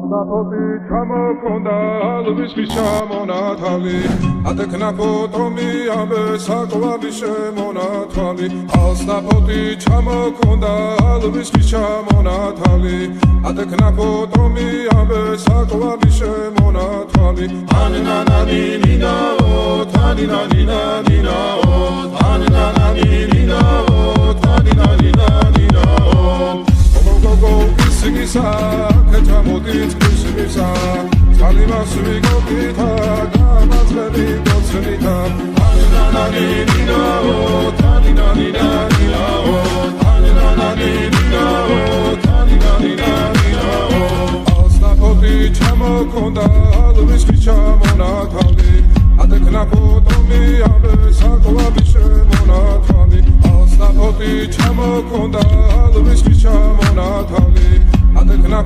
Alnapoti ჩამოქონდა ალვისთვის ჩამონათალი ატექნა ფოტომი ამე საკვარი შემონათვალი ალნაპoti ჩამოქონდა ალვისთვის ჩამონათალი ატექნა ფოტომი ამე საკვარი შემონათვალი ანანანინინაო თანინანინანინაო ანანანინინაო თანინანინანინაო გოგო ისგისა კეთამოდით ისგისა წალიმას ვიგოქითა გამაძლები გოცნითა ანანანინინაო თანინანინანინაო ანანანინინაო თანინანინანინაო ალნაპoti ჩამოქონდა ალვისთვის ჩამონათალი ატექნა ფოტომი ამე საკვარი შემონათვალი ალნაპoti ჩამოქონდა ალვისთვის ჩამონათალი ატექნა